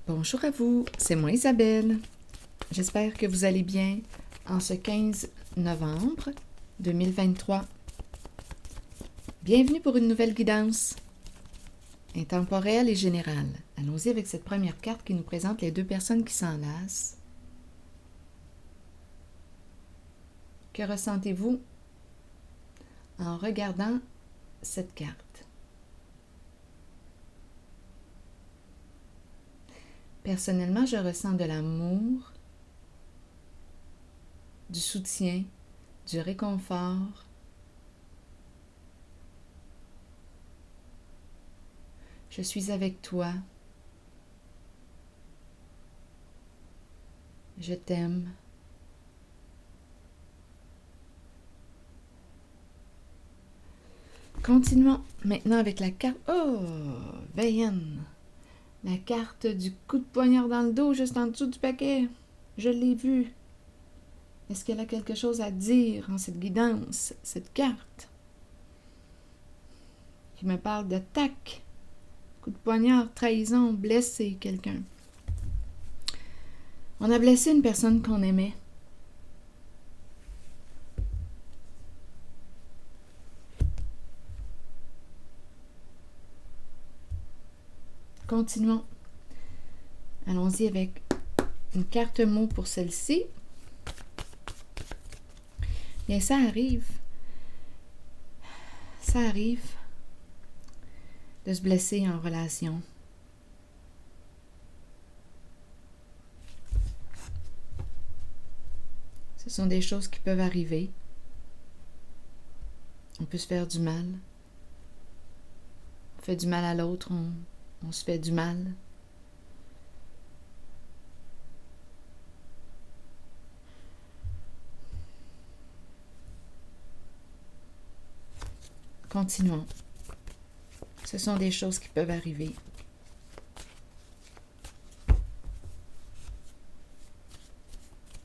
Bonjour à vous, c'est moi Isabelle. J'espère que vous allez bien en ce 15 novembre 2023. Bienvenue pour une nouvelle guidance intemporelle et générale. Allons-y avec cette première carte qui nous présente les deux personnes qui s'enlacent. Que ressentez-vous en regardant cette carte? Personnellement, je ressens de l'amour, du soutien, du réconfort. Je suis avec toi. Je t'aime. Continuons maintenant avec la carte. Oh, Veyenne. La carte du coup de poignard dans le dos juste en dessous du paquet. Je l'ai vue. Est-ce qu'elle a quelque chose à dire en cette guidance, cette carte qui me parle d'attaque, coup de poignard, trahison, blesser quelqu'un. On a blessé une personne qu'on aimait. Continuons. Allons-y avec une carte mot pour celle-ci. Bien, ça arrive. Ça arrive de se blesser en relation. Ce sont des choses qui peuvent arriver. On peut se faire du mal. On fait du mal à l'autre, on se fait du mal. Continuons. Ce sont des choses qui peuvent arriver.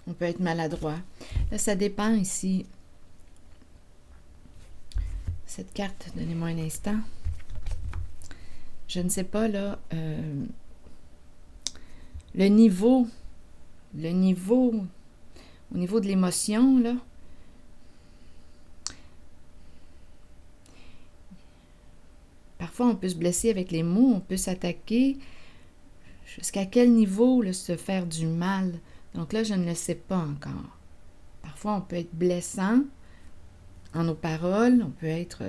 On peut être maladroit. Là, ça dépend ici. Cette carte, donnez-moi un instant. Je ne sais pas, là, le niveau, au niveau de l'émotion, là, parfois on peut se blesser avec les mots, on peut s'attaquer. Jusqu'à quel niveau, là, se faire du mal? Donc là, je ne le sais pas encore. Parfois, on peut être blessant en nos paroles, on peut être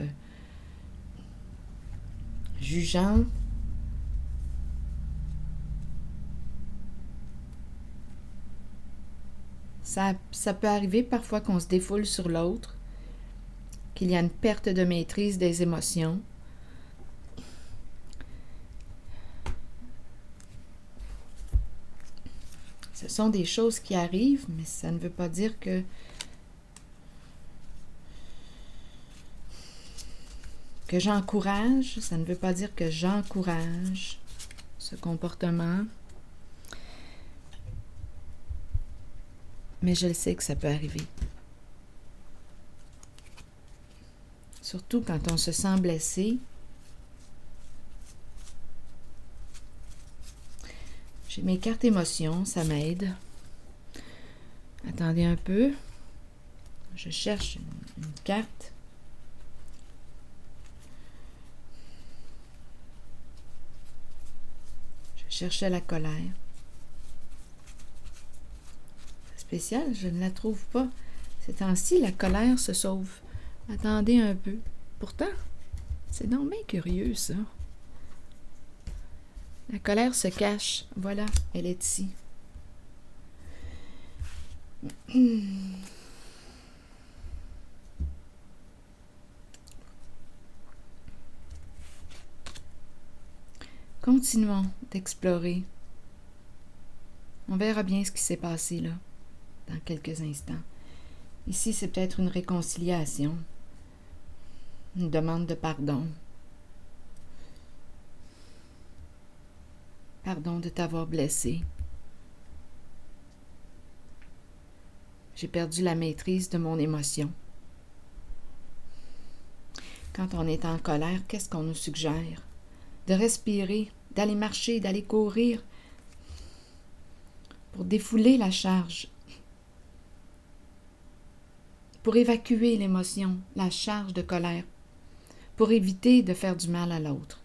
jugeant. Ça peut arriver parfois qu'on se défoule sur l'autre, qu'il y a une perte de maîtrise des émotions. Ce sont des choses qui arrivent, mais ça ne veut pas dire que j'encourage, ça ne veut pas dire que j'encourage ce comportement. Mais je le sais que ça peut arriver. Surtout quand on se sent blessé. J'ai mes cartes émotions, ça m'aide. Attendez un peu. Je cherche une carte. Je cherchais la colère. C'est spécial, je ne la trouve pas. Ces temps-ci, la colère se sauve. Attendez un peu. Pourtant, c'est donc bien curieux, ça. La colère se cache. Voilà, elle est ici. Continuons d'explorer. On verra bien ce qui s'est passé là, dans quelques instants. Ici, c'est peut-être une réconciliation, une demande de pardon. Pardon de t'avoir blessé. J'ai perdu la maîtrise de mon émotion. Quand on est en colère, qu'est-ce qu'on nous suggère? De respirer, d'aller marcher, d'aller courir, pour défouler la charge, pour évacuer l'émotion, la charge de colère, pour éviter de faire du mal à l'autre.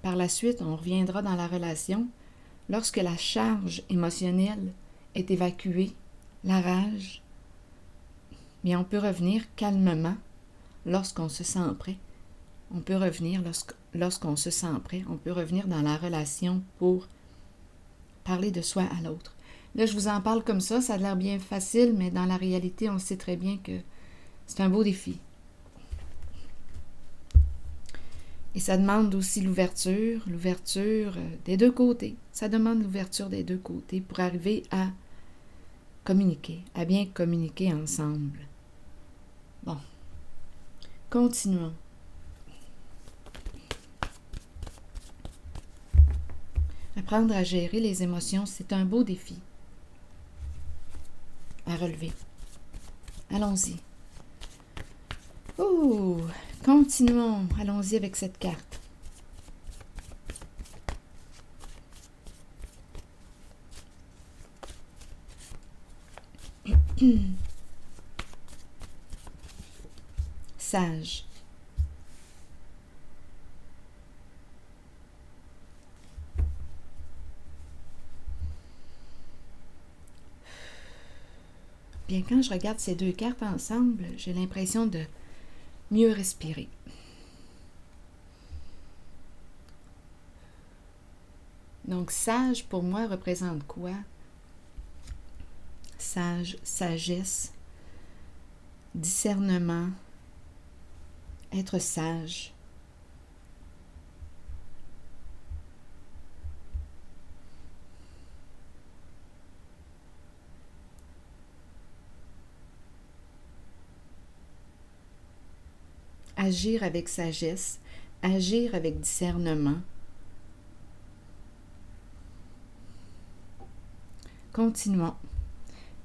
Par la suite, on reviendra dans la relation lorsque la charge émotionnelle est évacuée, la rage, mais on peut revenir calmement lorsqu'on se sent prêt. On peut revenir lorsqu'on se sent prêt. On peut revenir dans la relation pour parler de soi à l'autre. Là, je vous en parle comme ça a l'air bien facile, mais dans la réalité, on sait très bien que c'est un beau défi. Et ça demande aussi l'ouverture des deux côtés. Ça demande l'ouverture des deux côtés pour arriver à communiquer, à bien communiquer ensemble. Bon, continuons. Apprendre à gérer les émotions, c'est un beau défi à relever. Allons-y. Oh, continuons. Allons-y avec cette carte. Sage. Bien, quand je regarde ces deux cartes ensemble, j'ai l'impression de mieux respirer. Donc, sage, pour moi, représente quoi? Sage, sagesse, discernement, être sage. Agir avec sagesse, agir avec discernement. Continuons.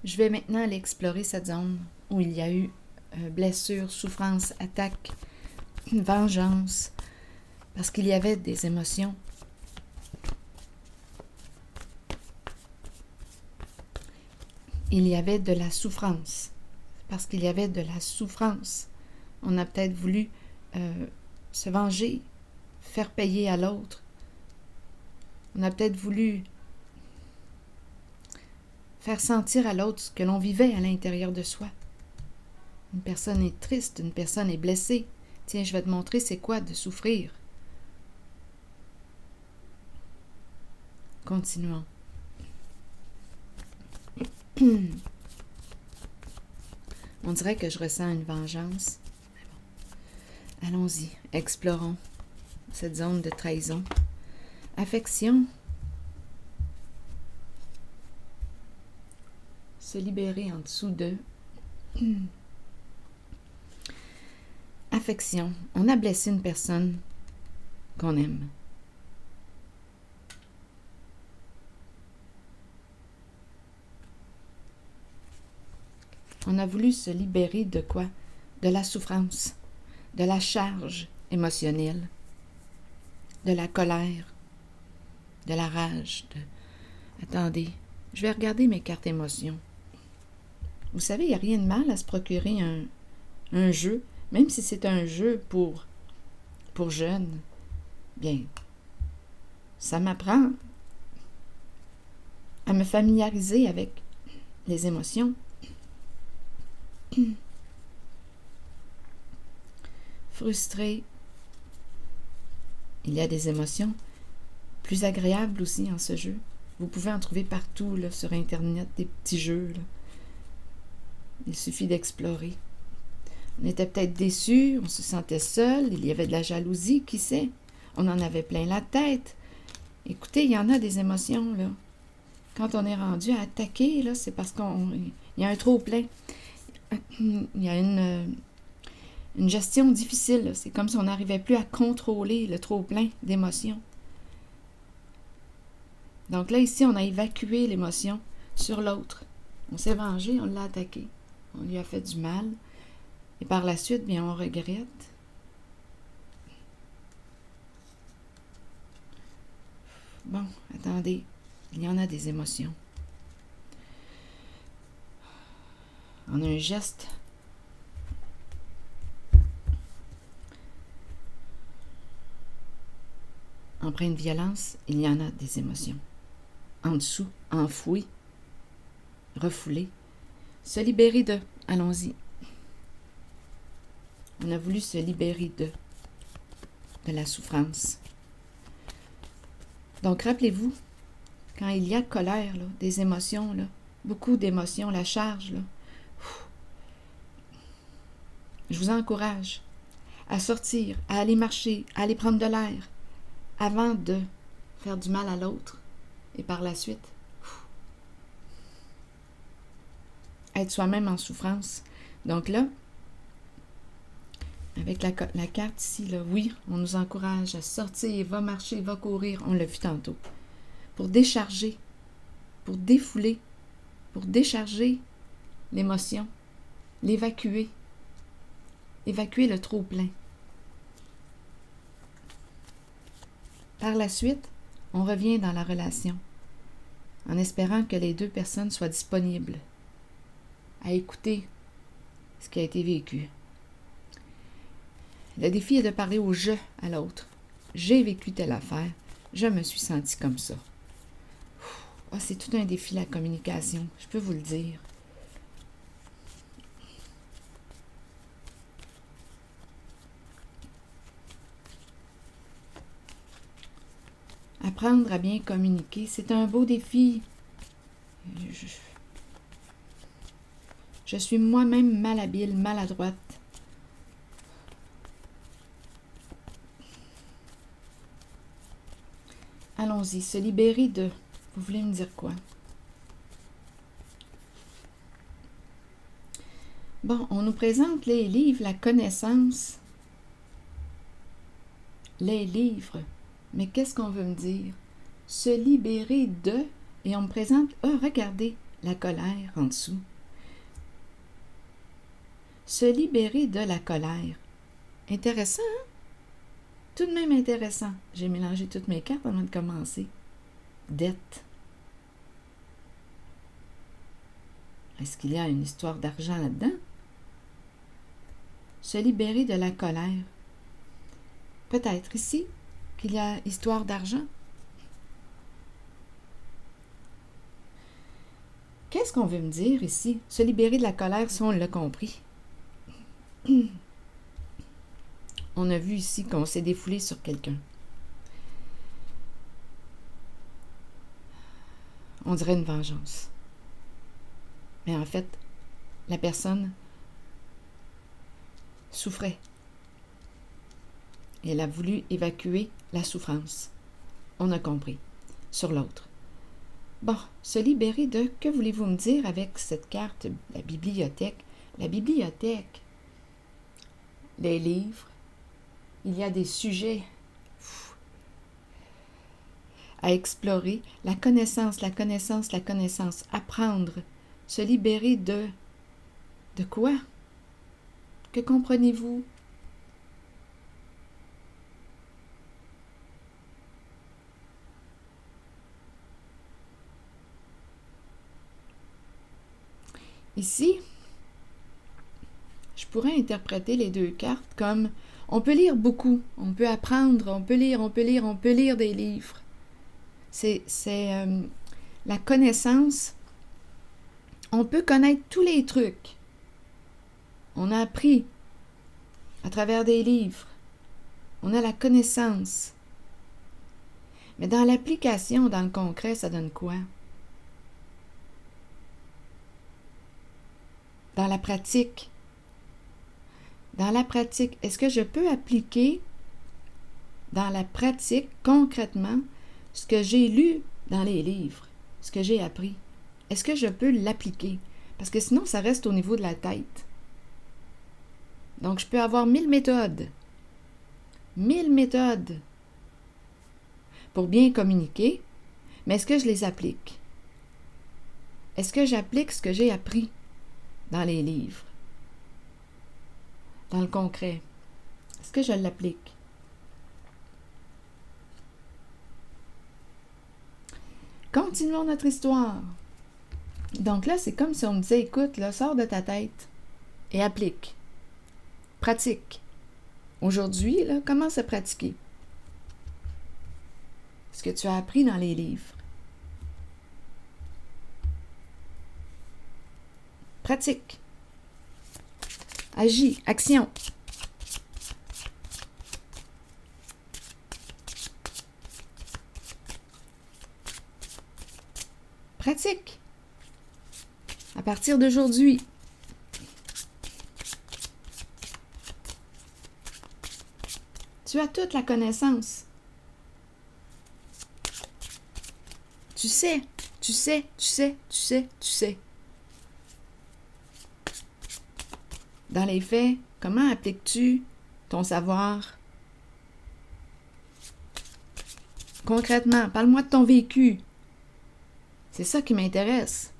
Je vais maintenant aller explorer cette zone où il y a eu blessure, souffrance, attaque, vengeance, parce qu'il y avait des émotions. Il y avait de la souffrance, parce qu'il y avait de la souffrance. On a peut-être voulu se venger, faire payer à l'autre. On a peut-être voulu faire sentir à l'autre ce que l'on vivait à l'intérieur de soi. Une personne est triste, une personne est blessée. Tiens, je vais te montrer c'est quoi de souffrir. Continuons. On dirait que je ressens une vengeance. Allons-y, explorons cette zone de trahison. Affection. Se libérer en dessous de. Affection. On a blessé une personne qu'on aime. On a voulu se libérer de quoi? De la souffrance, de la charge émotionnelle, de la colère, de la rage. Attendez, je vais regarder mes cartes émotions. Vous savez, il n'y a rien de mal à se procurer un jeu, même si c'est un jeu pour jeunes. Bien, ça m'apprend à me familiariser avec les émotions. Frustré. Il y a des émotions plus agréables aussi en ce jeu. Vous pouvez en trouver partout là, sur Internet, des petits jeux. Là. Il suffit d'explorer. On était peut-être déçus, on se sentait seul, il y avait de la jalousie, qui sait? On en avait plein la tête. Écoutez, il y en a des émotions, là. Quand on est rendu à attaquer, là, c'est parce qu'il y a un trop-plein. Il y a une gestion difficile. Là. C'est comme si on n'arrivait plus à contrôler le trop-plein d'émotions. Donc là, ici, on a évacué l'émotion sur l'autre. On s'est vengé, on l'a attaqué. On lui a fait du mal. Et par la suite, bien, on regrette. Bon, attendez. Il y en a des émotions. En un geste empreint de violence, il y en a des émotions. En dessous, enfouies, refoulées. Se libérer d'eux. Allons-y. On a voulu se libérer de la souffrance. Donc, rappelez-vous, quand il y a colère, là, des émotions, là, beaucoup d'émotions, la charge, là, je vous encourage à sortir, à aller marcher, à aller prendre de l'air, avant de faire du mal à l'autre, et par la suite, être soi-même en souffrance. Donc là, avec la carte ici, là, oui, on nous encourage à sortir, va marcher, va courir, on l'a vu tantôt, pour décharger, pour défouler, pour décharger l'émotion, l'évacuer, évacuer le trop-plein. Par la suite, on revient dans la relation, en espérant que les deux personnes soient disponibles à écouter ce qui a été vécu. Le défi est de parler au « je » à l'autre. J'ai vécu telle affaire, je me suis sentie comme ça. Oh, c'est tout un défi, la communication, je peux vous le dire. Apprendre à bien communiquer, c'est un beau défi. Je suis moi-même malhabile, maladroite. Allons-y, se libérer de... Vous voulez me dire quoi? Bon, on nous présente les livres, la connaissance. Les livres. Mais qu'est-ce qu'on veut me dire? Se libérer de... Et on me présente... Oh, regardez, la colère en dessous. Se libérer de la colère. Intéressant, hein? Tout de même intéressant. J'ai mélangé toutes mes cartes avant de commencer. Dette. Est-ce qu'il y a une histoire d'argent là-dedans? Se libérer de la colère. Peut-être ici qu'il y a histoire d'argent. Qu'est-ce qu'on veut me dire ici? Se libérer de la colère, si on l'a compris. On a vu ici qu'on s'est défoulé sur quelqu'un. On dirait une vengeance. Mais en fait, la personne souffrait. Et elle a voulu évacuer la souffrance. On a compris. Sur l'autre. Bon, se libérer de... Que voulez-vous me dire avec cette carte, la bibliothèque? La bibliothèque. Les livres. Il y a des sujets à explorer. La connaissance, la connaissance, la connaissance. Apprendre. Se libérer de... De quoi? Que comprenez-vous? Ici, je pourrais interpréter les deux cartes comme on peut lire beaucoup, on peut apprendre, on peut lire des livres. C'est la connaissance. On peut connaître tous les trucs. On a appris à travers des livres. On a la connaissance. Mais dans l'application, dans le concret, ça donne quoi? Dans la pratique. Dans la pratique, est-ce que je peux appliquer dans la pratique, concrètement, ce que j'ai lu dans les livres, ce que j'ai appris? Est-ce que je peux l'appliquer? Parce que sinon, ça reste au niveau de la tête. Donc, je peux avoir 1000 méthodes. 1000 méthodes pour bien communiquer, mais est-ce que je les applique? Est-ce que j'applique ce que j'ai appris dans les livres? Dans le concret? Est-ce que je l'applique? Continuons notre histoire. Donc là, c'est comme si on me disait, écoute, là, sors de ta tête et applique. Pratique. Aujourd'hui, là, commence à pratiquer ce que tu as appris dans les livres. Pratique. Agis. Action. Pratique. À partir d'aujourd'hui. Tu as toute la connaissance. Tu sais, tu sais, tu sais, tu sais, tu sais. Dans les faits, comment appliques-tu ton savoir? Concrètement, parle-moi de ton vécu. C'est ça qui m'intéresse.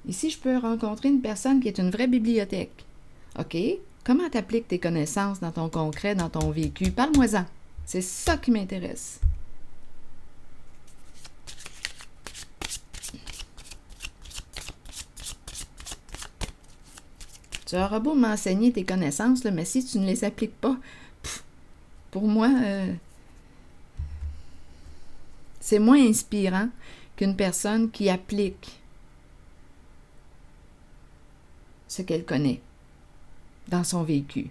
Ici, je peux rencontrer une personne qui est une vraie bibliothèque. OK? Comment tu appliques tes connaissances dans ton concret, dans ton vécu? Parle-moi-en. C'est ça qui m'intéresse. Tu auras beau m'enseigner tes connaissances, là, mais si tu ne les appliques pas, pour moi, c'est moins inspirant qu'une personne qui applique ce qu'elle connaît dans son vécu.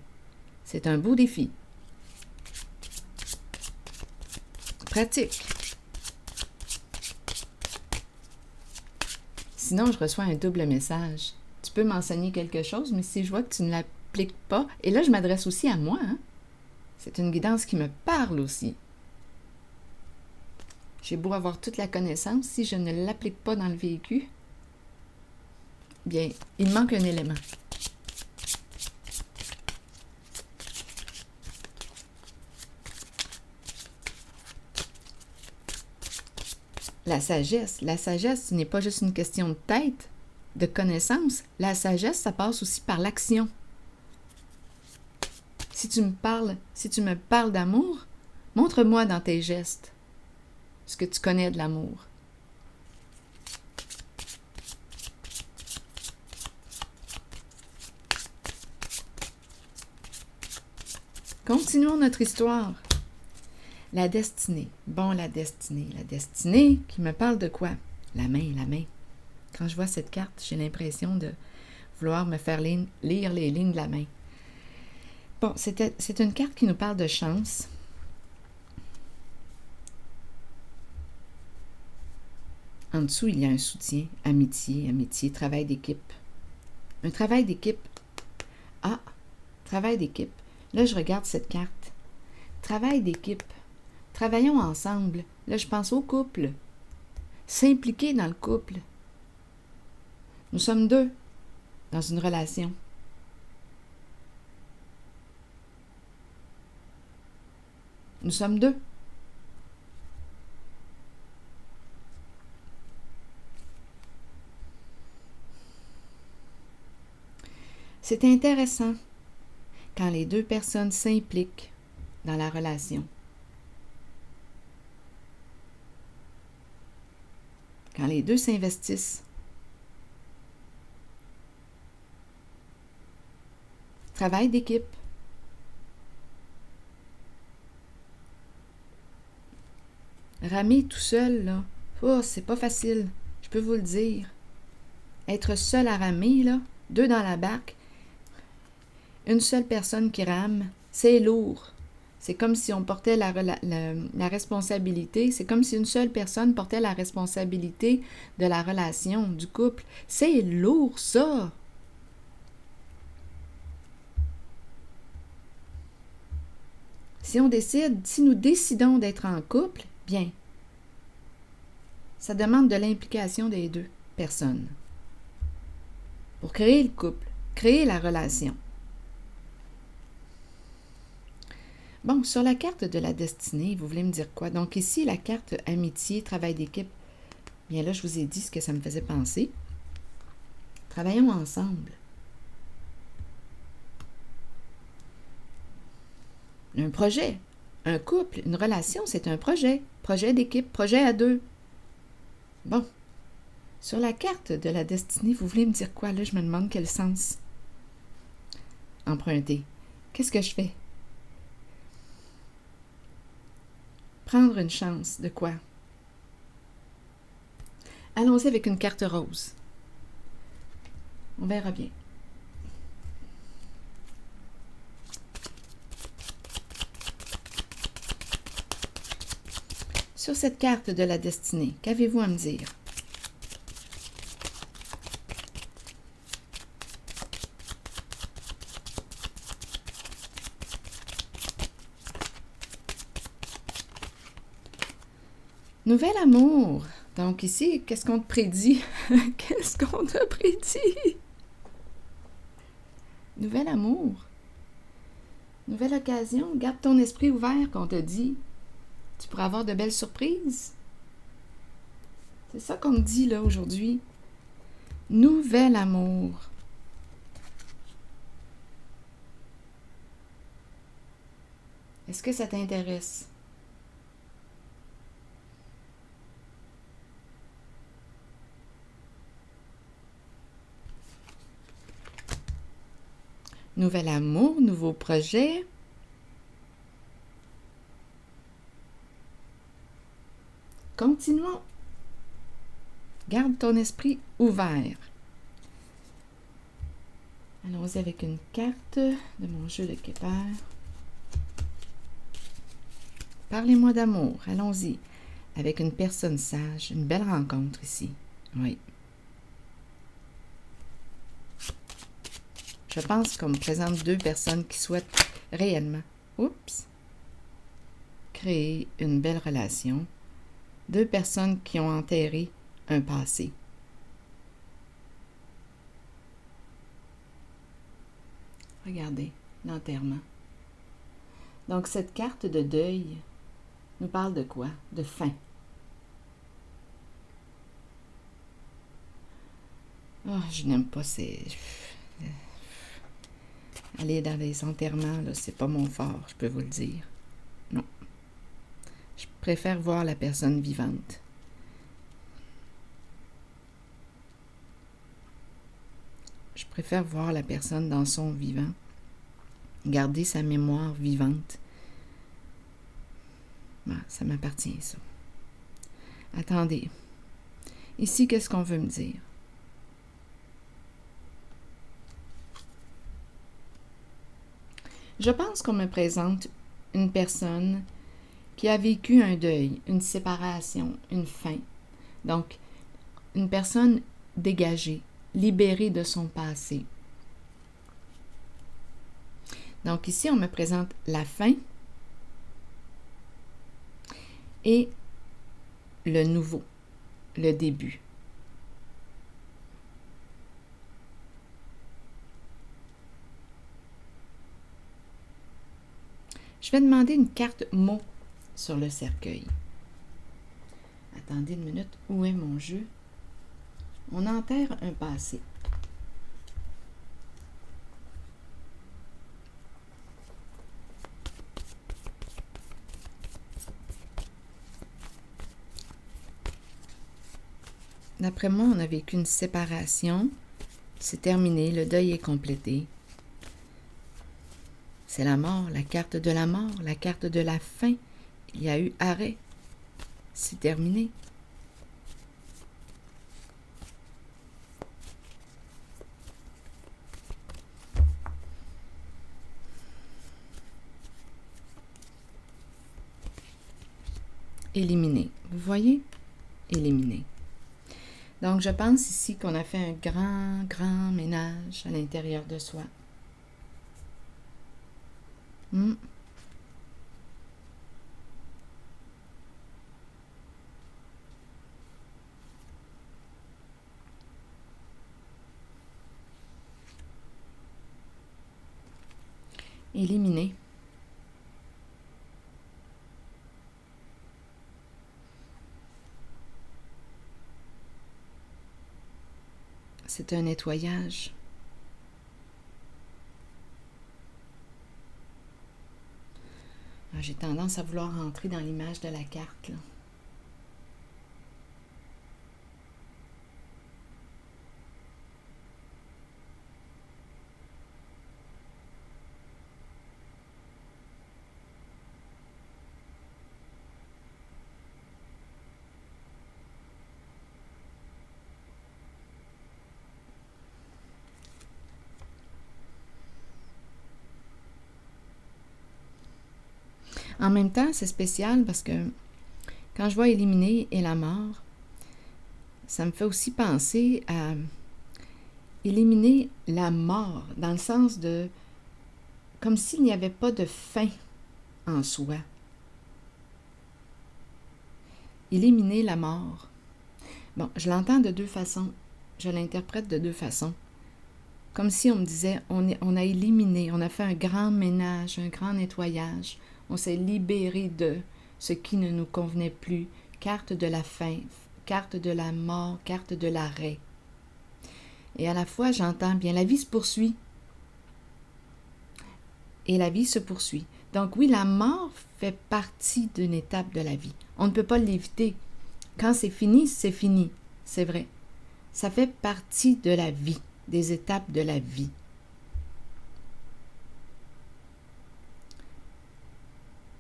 C'est un beau défi. Pratique. Sinon, je reçois un double message. Tu peux m'enseigner quelque chose, mais si je vois que tu ne l'appliques pas, et là, je m'adresse aussi à moi, hein? C'est une guidance qui me parle aussi. J'ai beau avoir toute la connaissance, si je ne l'applique pas dans le vécu, bien, il manque un élément. La sagesse, ce n'est pas juste une question de tête, de connaissance. La sagesse, ça passe aussi par l'action. Si tu me parles d'amour, montre-moi dans tes gestes ce que tu connais de l'amour. Continuons notre histoire. La destinée. Bon, la destinée. La destinée qui me parle de quoi? La main, la main. Quand je vois cette carte, j'ai l'impression de vouloir me faire lire les lignes de la main. Bon, c'est une carte qui nous parle de chance. En dessous, il y a un soutien, amitié, travail d'équipe. Un travail d'équipe. Ah, travail d'équipe. Là, je regarde cette carte. Travail d'équipe. Travaillons ensemble. Là, je pense au couple. S'impliquer dans le couple. Nous sommes deux dans une relation. Nous sommes deux. C'est intéressant quand les deux personnes s'impliquent dans la relation. Quand les deux s'investissent. Travail d'équipe. Ramer tout seul, là, oh, c'est pas facile, je peux vous le dire. Être seul à ramer, là, deux dans la barque, une seule personne qui rame, c'est lourd. C'est comme si on portait la responsabilité, c'est comme si une seule personne portait la responsabilité de la relation, du couple. C'est lourd, ça! Si nous décidons d'être en couple, bien, ça demande de l'implication des deux personnes pour créer le couple, créer la relation. Bon, sur la carte de la destinée, vous voulez me dire quoi? Donc ici, la carte amitié, travail d'équipe, bien là, je vous ai dit ce que ça me faisait penser. Travaillons ensemble. Un projet, un couple, une relation, c'est un projet. Projet d'équipe, projet à deux. Bon, sur la carte de la destinée, vous voulez me dire quoi? Là, je me demande quel sens. Emprunter. Qu'est-ce que je fais? Prendre une chance. De quoi? Allons-y avec une carte rose. On verra bien. Sur cette carte de la destinée, qu'avez-vous à me dire? Nouvel amour. Donc ici, qu'est-ce qu'on te prédit? Qu'est-ce qu'on te prédit? Nouvel amour. Nouvelle occasion. Garde ton esprit ouvert qu'on te dit. Tu pourras avoir de belles surprises. C'est ça qu'on me dit là aujourd'hui. Nouvel amour. Est-ce que ça t'intéresse? Nouvel amour, nouveau projet. Continuons. Garde ton esprit ouvert. Allons-y avec une carte de mon jeu de Kepler. Parlez-moi d'amour. Allons-y. Avec une personne sage. Une belle rencontre ici. Oui. Je pense qu'on me présente deux personnes qui souhaitent réellement, créer une belle relation. Deux personnes qui ont enterré un passé. Regardez, l'enterrement. Donc, cette carte de deuil nous parle de quoi? De fin. Oh, je n'aime pas ces... Aller dans les enterrements, là, c'est pas mon fort, je peux vous le dire. Non. Je préfère voir la personne vivante. Je préfère voir la personne dans son vivant. Garder sa mémoire vivante. Bon, ça m'appartient, ça. Attendez. Ici, qu'est-ce qu'on veut me dire? Je pense qu'on me présente une personne qui a vécu un deuil, une séparation, une fin. Donc, une personne dégagée, libérée de son passé. Donc ici, on me présente la fin et le nouveau, le début. Je vais demander une carte mot sur le cercueil. Attendez une minute, où est mon jeu? On enterre un passé. D'après moi, on a vécu une séparation. C'est terminé, le deuil est complété. C'est la mort, la carte de la mort, la carte de la fin. Il y a eu arrêt. C'est terminé. Éliminé. Vous voyez? Éliminé. Donc, je pense ici qu'on a fait un grand ménage à l'intérieur de soi. Éliminé. C'est un nettoyage. J'ai tendance à vouloir rentrer dans l'image de la carte, là. En même temps, c'est spécial parce que quand je vois éliminer et la mort, ça me fait aussi penser à éliminer la mort, dans le sens de comme s'il n'y avait pas de fin en soi. Éliminer la mort. Bon, je l'entends de deux façons. Je l'interprète de deux façons. Comme si on me disait, on a éliminé, on a fait un grand ménage, un grand nettoyage. On s'est libéré de ce qui ne nous convenait plus. Carte de la fin, carte de la mort, carte de l'arrêt. Et à la fois, j'entends bien, la vie se poursuit. Et la vie se poursuit. Donc oui, la mort fait partie d'une étape de la vie. On ne peut pas l'éviter. Quand c'est fini, c'est vrai. Ça fait partie de la vie, des étapes de la vie.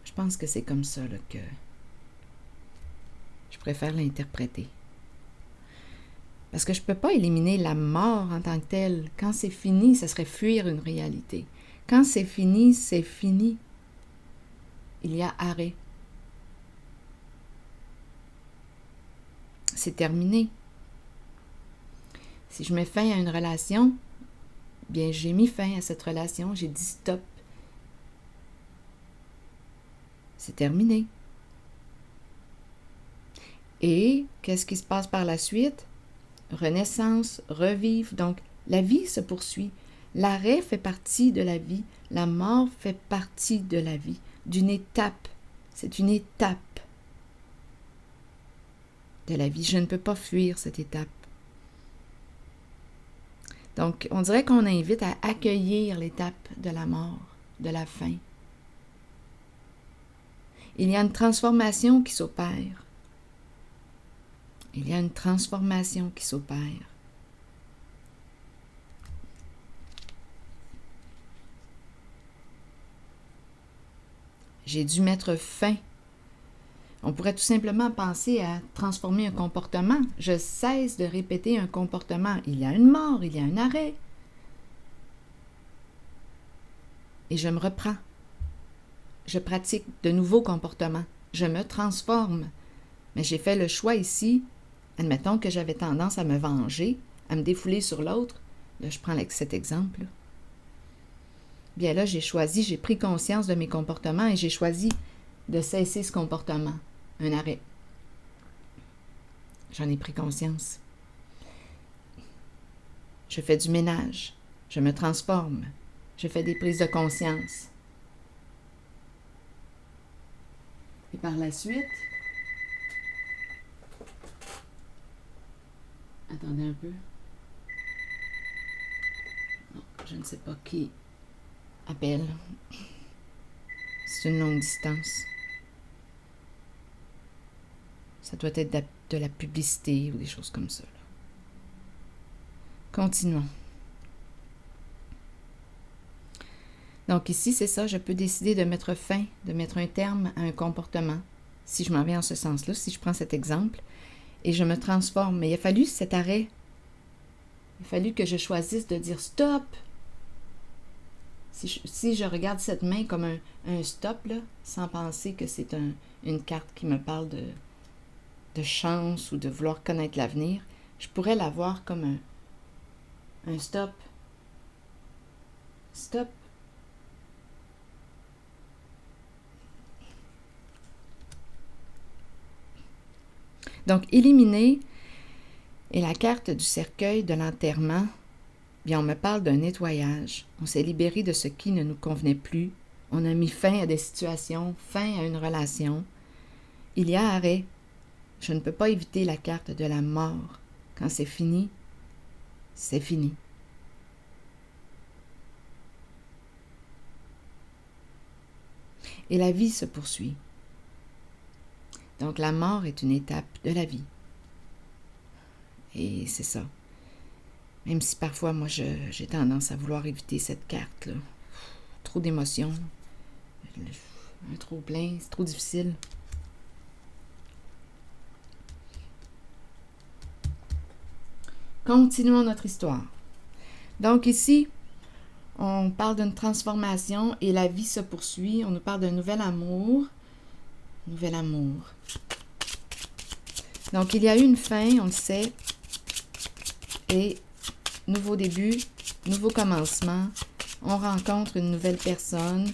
Je pense que c'est comme ça là, que je préfère l'interpréter. Parce que je ne peux pas éliminer la mort en tant que telle. Quand c'est fini, ça serait fuir une réalité. Quand c'est fini, c'est fini. Il y a arrêt. C'est terminé. Si je mets fin à une relation, bien j'ai mis fin à cette relation, j'ai dit stop. C'est terminé. Et qu'est-ce qui se passe par la suite? Renaissance, revivre. Donc, la vie se poursuit. L'arrêt fait partie de la vie. La mort fait partie de la vie. D'une étape. C'est une étape de la vie. Je ne peux pas fuir cette étape. Donc, on dirait qu'on invite à accueillir l'étape de la mort, de la fin. Il y a une transformation qui s'opère. Il y a une transformation qui s'opère. J'ai dû mettre fin. On pourrait tout simplement penser à transformer un comportement. Je cesse de répéter un comportement. Il y a une mort, il y a un arrêt. Et je me reprends. Je pratique de nouveaux comportements. Je me transforme. Mais j'ai fait le choix ici, admettons que j'avais tendance à me venger, à me défouler sur l'autre. Là, je prends cet exemple. Bien là, j'ai pris conscience de mes comportements et j'ai choisi de cesser ce comportement. Un arrêt. J'en ai pris conscience. Je fais du ménage. Je me transforme. Je fais des prises de conscience. Et par la suite... Attendez un peu. Non, je ne sais pas qui appelle. C'est une longue distance. Ça doit être de la publicité ou des choses comme ça. Là. Continuons. Donc ici, c'est ça, je peux décider de mettre fin, de mettre un terme à un comportement, si je m'en vais en ce sens-là, si je prends cet exemple, et je me transforme. Mais il a fallu cet arrêt. Il a fallu que je choisisse de dire stop. Si je regarde cette main comme un stop, là, sans penser que c'est une carte qui me parle de chance ou de vouloir connaître l'avenir, je pourrais la voir comme un stop. Stop. Donc, éliminer est la carte du cercueil de l'enterrement. Bien, on me parle d'un nettoyage. On s'est libéré de ce qui ne nous convenait plus. On a mis fin à des situations, fin à une relation. Il y a arrêt. Je ne peux pas éviter la carte de la mort. Quand c'est fini, c'est fini. Et la vie se poursuit. Donc la mort est une étape de la vie. Et c'est ça. Même si parfois, moi, j'ai tendance à vouloir éviter cette carte-là. Trop d'émotions. Un trop plein, c'est trop difficile. Continuons notre histoire. Donc ici, On parle d'une transformation et la vie se poursuit. On nous parle d'un nouvel amour. Nouvel amour. Donc, il y a eu une fin, on le sait. Et nouveau début, nouveau commencement. On rencontre une nouvelle personne.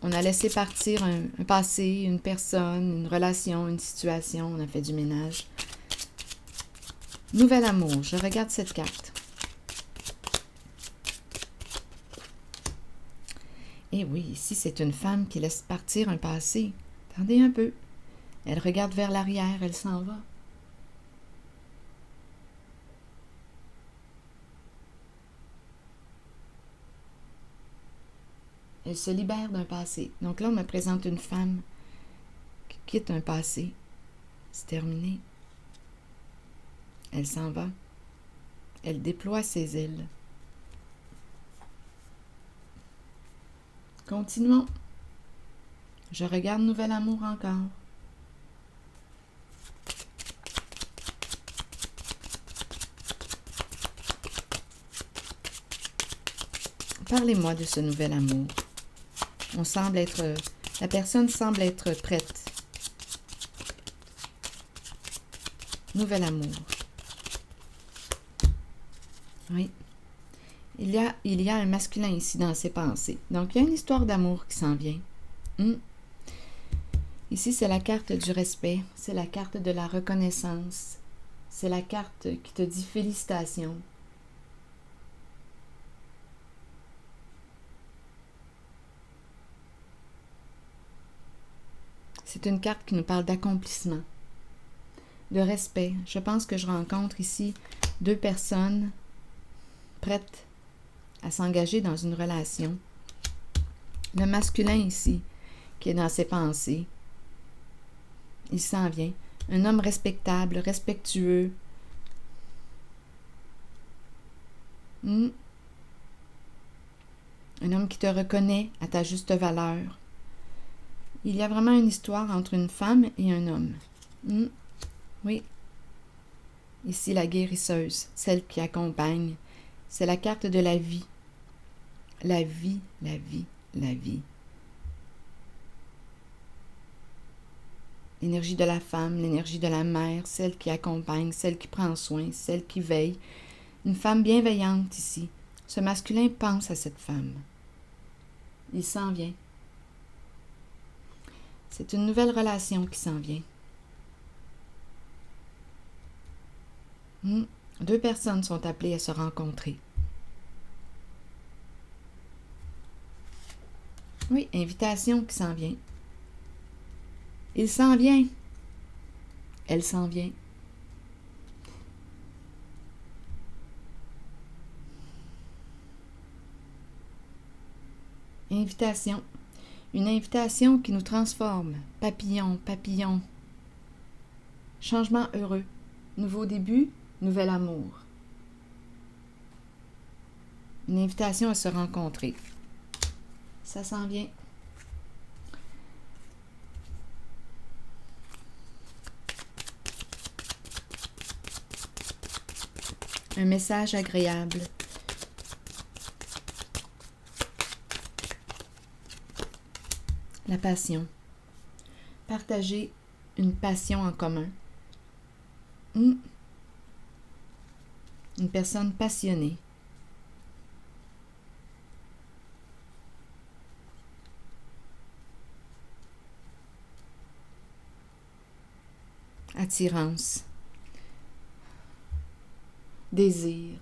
On a laissé partir un passé, une personne, une relation, une situation. On a fait du ménage. Nouvel amour. Je regarde cette carte. Et oui, ici, c'est une femme qui laisse partir un passé. Attendez un peu. Elle regarde vers l'arrière, elle s'en va. Elle se libère d'un passé. Donc là, on me présente une femme qui quitte un passé. C'est terminé. Elle s'en va. Elle déploie ses ailes. Continuons. Je regarde Nouvel Amour encore. Parlez-moi de ce nouvel amour. La personne semble être prête. Nouvel amour. Oui. Il y a un masculin ici dans ses pensées. Donc, il y a une histoire d'amour qui s'en vient. Ici, c'est la carte du respect. C'est la carte de la reconnaissance. C'est la carte qui te dit félicitations. C'est une carte qui nous parle d'accomplissement, de respect. Je pense que je rencontre ici 2 personnes prêtes à s'engager dans une relation. Le masculin ici, qui est dans ses pensées, il s'en vient. Un homme respectable, respectueux. Un homme qui te reconnaît à ta juste valeur. Il y a vraiment une histoire entre une femme et un homme. Oui. Ici, la guérisseuse, celle qui accompagne. C'est la carte de la vie. La vie, la vie, la vie. L'énergie de la femme, l'énergie de la mère, celle qui accompagne, celle qui prend soin, celle qui veille. Une femme bienveillante ici. Ce masculin pense à cette femme. Il s'en vient. C'est une nouvelle relation qui s'en vient. 2 personnes sont appelées à se rencontrer. Oui, invitation qui s'en vient. Il s'en vient. Elle s'en vient. Invitation. Une invitation qui nous transforme. Papillon, papillon. Changement heureux. Nouveau début, nouvel amour. Une invitation à se rencontrer. Ça s'en vient. Un message agréable. La passion. Partager une passion en commun. Une personne passionnée. Attirance. Désir.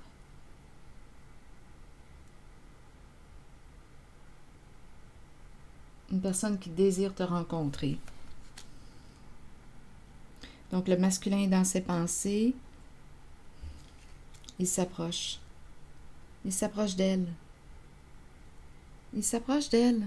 Une personne qui désire te rencontrer. Donc, le masculin est dans ses pensées. Il s'approche. Il s'approche d'elle. Il s'approche d'elle.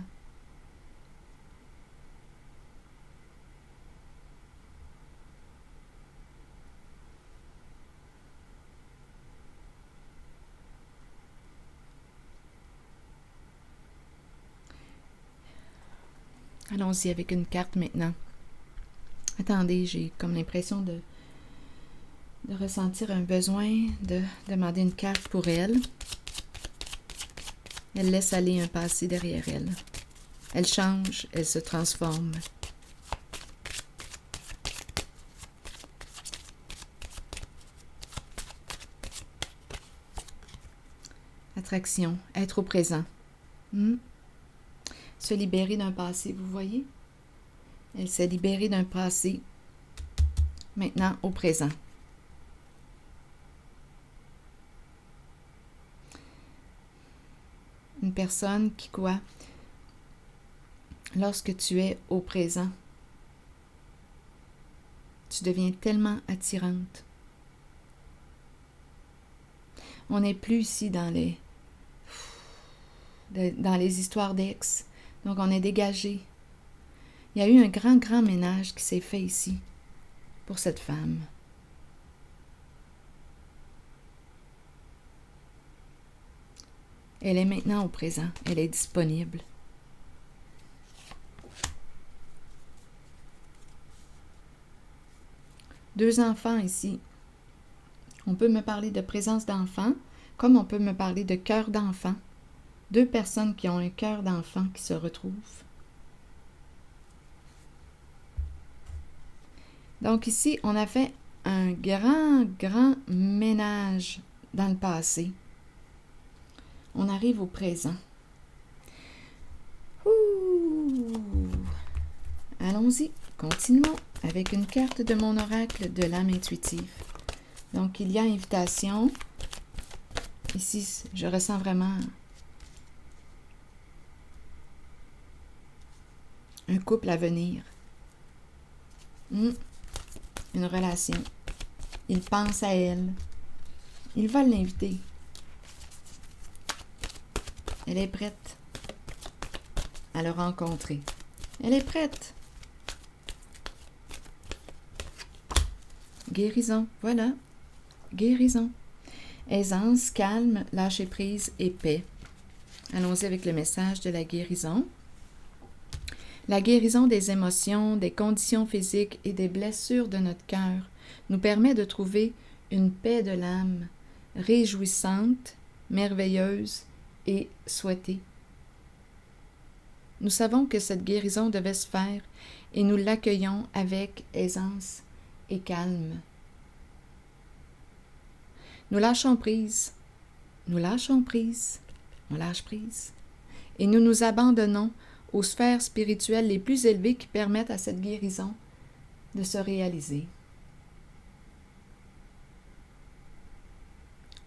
Allons-y avec une carte maintenant. Attendez, j'ai comme l'impression de ressentir un besoin de demander une carte pour elle. Elle laisse aller un passé derrière elle. Elle change, elle se transforme. Attraction, être au présent. Se libérer d'un passé, vous voyez? Elle s'est libérée d'un passé, maintenant au présent. Une personne qui quoi? Lorsque tu es au présent, tu deviens tellement attirante. On n'est plus ici dans les histoires d'ex. Donc, on est dégagé. Il y a eu un grand, grand ménage qui s'est fait ici pour cette femme. Elle est maintenant au présent. Elle est disponible. Deux enfants ici. On peut me parler de présence d'enfant, comme on peut me parler de cœur d'enfant. Deux personnes qui ont un cœur d'enfant qui se retrouvent. Donc ici, on a fait un grand, grand ménage dans le passé. On arrive au présent. Allons-y, continuons avec une carte de mon oracle de l'âme intuitive. Donc, il y a invitation. Ici, je ressens vraiment un couple à venir. Une relation. Il pense à elle. Il va l'inviter. Elle est prête à le rencontrer. Elle est prête. Guérison, voilà. Guérison. Aisance, calme, lâcher prise et paix. Allons-y avec le message de la guérison. La guérison des émotions, des conditions physiques et des blessures de notre cœur nous permet de trouver une paix de l'âme, réjouissante, merveilleuse et souhaitée. Nous savons que cette guérison devait se faire et nous l'accueillons avec aisance et calme. Nous lâchons prise, on lâche prise, et nous nous abandonnons aux sphères spirituelles les plus élevées qui permettent à cette guérison de se réaliser.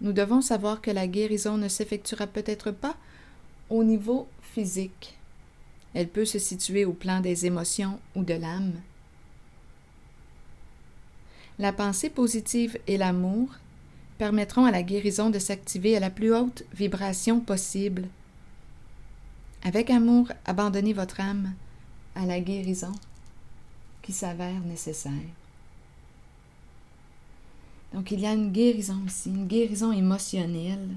Nous devons savoir que la guérison ne s'effectuera peut-être pas au niveau physique. Elle peut se situer au plan des émotions ou de l'âme. La pensée positive et l'amour permettront à la guérison de s'activer à la plus haute vibration possible. Avec amour, abandonnez votre âme à la guérison qui s'avère nécessaire. Donc, il y a une guérison ici, une guérison émotionnelle.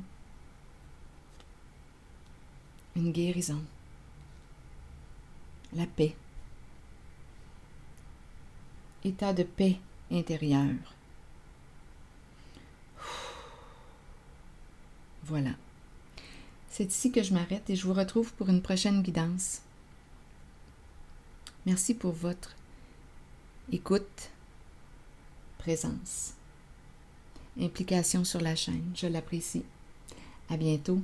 Une guérison. La paix. État de paix intérieure. Voilà. C'est ici que je m'arrête et je vous retrouve pour une prochaine guidance. Merci pour votre écoute, présence, implication sur la chaîne. Je l'apprécie. À bientôt.